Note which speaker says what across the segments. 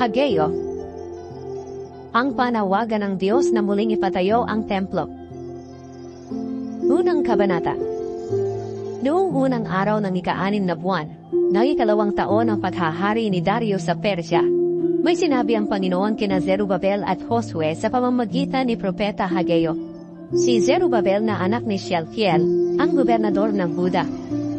Speaker 1: Hageo. Ang panawagan ng Diyos na muling ipatayo ang templo. Unang kabanata. Noong unang araw ng ika-6 na buwan, ng ika-2 taon ng paghahari ni Darius sa Persya, may sinabi ang Panginoon kina Zerubabel at Josue sa pamamagitan ni Propeta Hageo. Si Zerubabel na anak ni Shealtiel, ang gobernador ng Huda,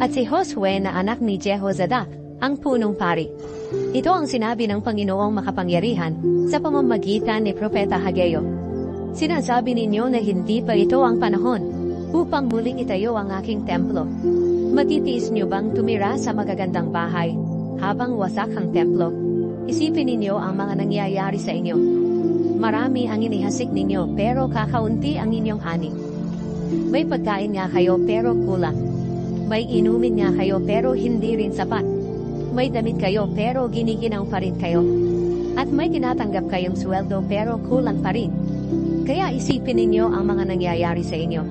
Speaker 1: at si Josue na anak ni Jehozadak, ang punong pari. Ito ang sinabi ng Panginoong makapangyarihan sa pamamagitan ni Propeta Hageo. Sinasabi ninyo na hindi pa ito ang panahon upang muling itayo ang aking templo. Matitiis niyo bang tumira sa magagandang bahay habang wasak ang templo? Isipin ninyo ang mga nangyayari sa inyo. Marami ang inihasik ninyo pero kakaunti ang inyong ani. May pagkain nga kayo pero kulang. May inumin nga kayo pero hindi rin sapat. May damit kayo pero giniginaw pa rin kayo. At may tinatanggap kayong sweldo pero kulang pa rin. Kaya isipin ninyo ang mga nangyayari sa inyo.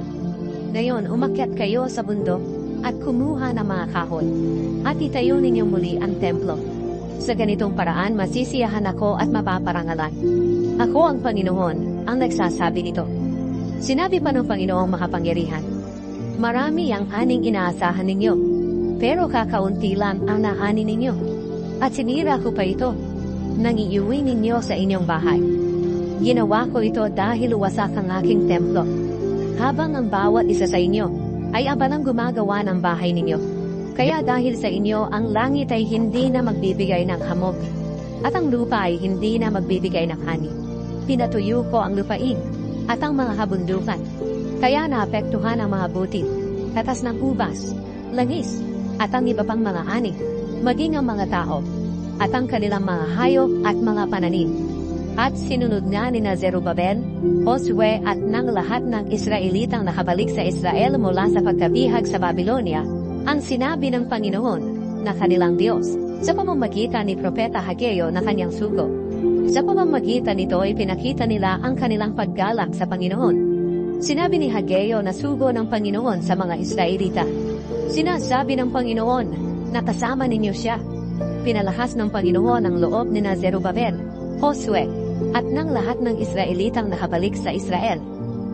Speaker 1: Ngayon umakyat kayo sa bundok at kumuha ng mga kahoy. At itayo ninyo muli ang templo. Sa ganitong paraan masisiyahan ako at mapaparangalan. Ako ang Panginoon, ang nagsasabi nito. Sinabi pa ng Panginoong makapangyarihan, marami ang aning inaasahan ninyo, pero kakaunti lang ang naani ninyo. At sinira ko pa ito, nang iuwi ninyo sa inyong bahay. Ginawa ko ito dahil wasak ang aking templo. Habang ang bawat isa sa inyo ay abalang gumagawa ng bahay ninyo. Kaya dahil sa inyo, ang langit ay hindi na magbibigay ng hamog, at ang lupa ay hindi na magbibigay ng ani. Pinatuyo ko ang lupain, at ang mga habundukan. Kaya naapektuhan ang mga butil, katas ng ubas, langis, at ang iba pang mga ani, maging ang mga tao, at ang kanilang mga hayop at mga pananim. At sinunod nga ni Zerubabel, Josue at ng lahat ng Israelitang nakabalik sa Israel mula sa pagkabihag sa Babylonia, ang sinabi ng Panginoon na kanilang Diyos sa pamamagitan ni Propeta Hageo na kanyang sugo. Sa pamamagitan nito ay pinakita nila ang kanilang paggalang sa Panginoon. Sinabi ni Hageo na sugo ng Panginoon sa mga Israelita. Sinasabi ng Panginoon na kasama ninyo siya. Pinalakas ng Panginoon ang loob ni Zerubabel, Josue, at ng lahat ng Israelitang nakabalik sa Israel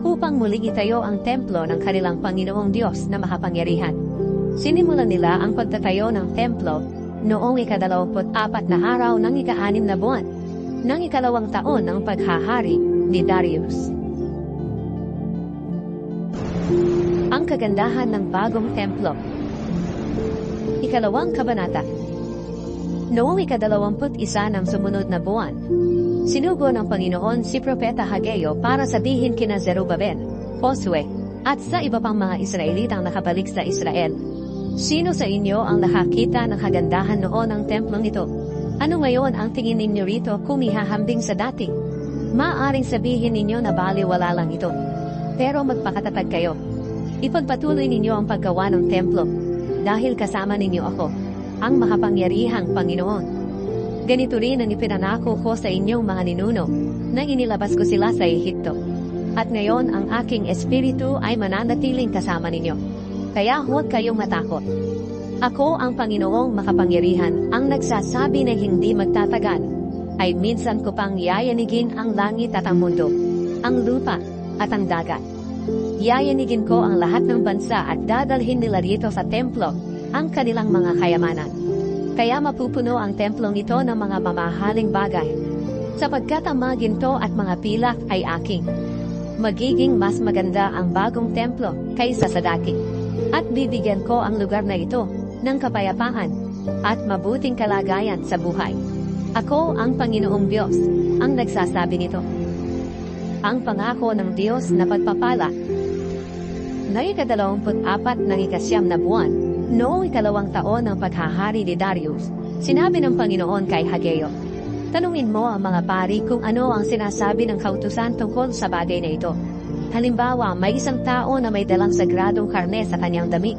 Speaker 1: upang muling itayo ang templo ng kanilang Panginoong Diyos na makapangyarihan. Sinimulan nila ang pagtatayo ng templo noong ika-24 na araw ng ika-6 na buwan ng ika-2 taon ng paghahari ni Darius. Ang kagandahan ng bagong templo. Ika-2 kabanata. Noong ika-21 ng sumunod na buwan, sinugo ng Panginoon si Propeta Hageo para sabihin kina Zerubabel, Josue, at sa iba pang mga Israelitang nakabalik sa Israel. Sino sa inyo ang nakakita ng kagandahan noon ng templong ito? Ano ngayon ang tingin ninyo rito kung ihahambing sa dati? Maaring sabihin ninyo na baliwala lang ito. Pero magpakatatag kayo. Ipagpatuloy ninyo ang paggawa ng templo, dahil kasama ninyo ako, ang makapangyarihang Panginoon. Ganito rin ang ipinanako ko sa inyong mga ninuno, nang inilabas ko sila sa Ehipto. At ngayon ang aking espiritu ay mananatiling kasama ninyo. Kaya huwag kayong matakot. Ako ang Panginoong makapangyarihan, ang nagsasabi na hindi magtatagal. Ay minsan ko pang yayanigin ang langit at ang mundo, ang lupa at ang dagat. Yayanigin ko ang lahat ng bansa at dadalhin nila rito sa templo ang kanilang mga kayamanan. Kaya mapupuno ang templong ito ng mga mamahaling bagay, sapagkat ang mga ginto at mga pilak ay aking. Magiging mas maganda ang bagong templo kaysa sa dati. At bibigyan ko ang lugar na ito ng kapayapaan at mabuting kalagayan sa buhay. Ako ang Panginoong Diyos, ang nagsasabi nito. Ang pangako ng Diyos na pagpapala. Noong ika-24 ng ika-9 na buwan, noong ika-2 taon ng paghahari ni Darius, sinabi ng Panginoon kay Hageo, tanungin mo ang mga pari kung ano ang sinasabi ng kautusan tungkol sa bagay na ito. Halimbawa, may isang tao na may dalang sagradong karne sa kanyang damit,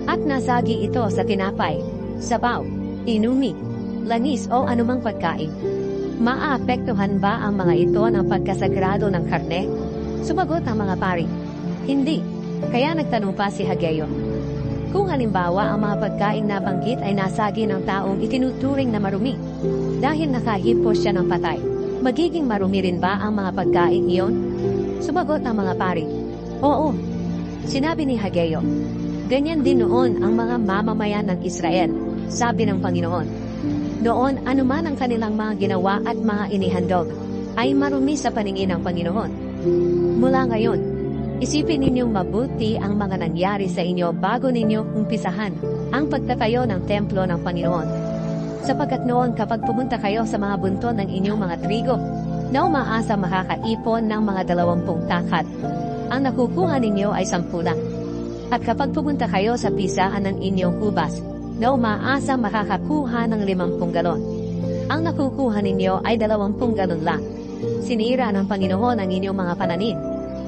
Speaker 1: at nasagi ito sa tinapay, sabaw, inumi, langis o anumang pagkain. Maaapektuhan ba ang mga ito ng pagkasagrado ng karne? Sumagot ang mga pari, hindi. Kaya nagtanong pa si Hageo, Kung halimbawa ang mga pagkaing nabanggit ay nasagi ng taong itinuturing na marumi, dahil nakahipos siya ng patay, magiging marumi rin ba ang mga pagkaing iyon? Sumagot ang mga pari, oo. Sinabi ni Hageo, ganyan din noon ang mga mamamayan ng Israel, sabi ng Panginoon. Noon anuman ang kanilang mga ginawa at mga inihandog, ay marumi sa paningin ng Panginoon. Mula ngayon, isipin ninyong mabuti ang mga nangyari sa inyo bago ninyo umpisahan ang pagtatayo ng templo ng Panginoon. Sapagkat noon kapag pumunta kayo sa mga bunton ng inyong mga trigo, na umaasa makakaipon ng mga 20 takat, ang nakukuha ninyo ay 10 lang. At kapag pumunta kayo sa pisaan ng inyong kubas, na umaasa makakakuha ng 50 galon, ang nakukuha ninyo ay 20 galon lang. Sinira ng Panginoon ang inyong mga pananim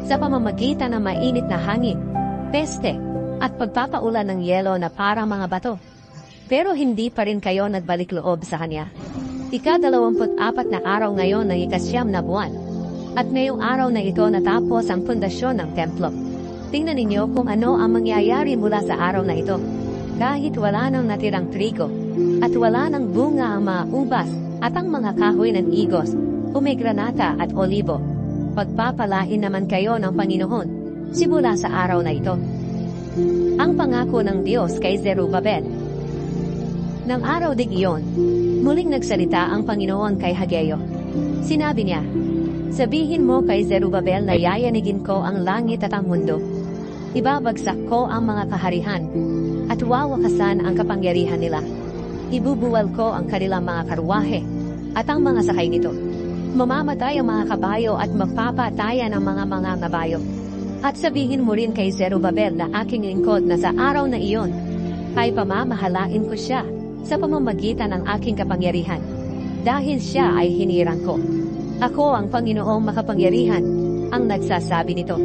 Speaker 1: sa pamamagitan ng mainit na hangin, peste, at pagpapaulan ng yelo na parang mga bato. Pero hindi pa rin kayo nagbalik loob sa Kanya. Ika-24 na araw ngayon ng ika-9 na buwan, at ngayong araw na ito natapos ang pundasyon ng templo. Tingnan ninyo kung ano ang mangyayari mula sa araw na ito. Kahit wala nang natirang trigo, at wala nang bunga ang mga ubas, at ang mga kahoy ng igos, umegranata at olibo, pagpapalain naman kayo ng Panginoon, simula sa araw na ito. Ang pangako ng Diyos kay Zerubabel. Nang araw ding iyon, muling nagsalita ang Panginoon kay Hageo. Sinabi niya, sabihin mo kay Zerubabel na yayanigin ko ang langit at ang mundo. Ibabagsak ko ang mga kaharihan, at wawakasan ang kapangyarihan nila. Ibubuwal ko ang kanilang mga karwahe, at ang mga sakay nito. Mamamatay ang mga kabayo at magpapatayan ang mga nabayo. At sabihin mo rin kay Zerubabel na aking lingkod na sa araw na iyon, ay pamamahalain ko siya sa pamamagitan ng aking kapangyarihan, dahil siya ay hinirang ko. Ako ang Panginoong makapangyarihan, ang nagsasabi nito.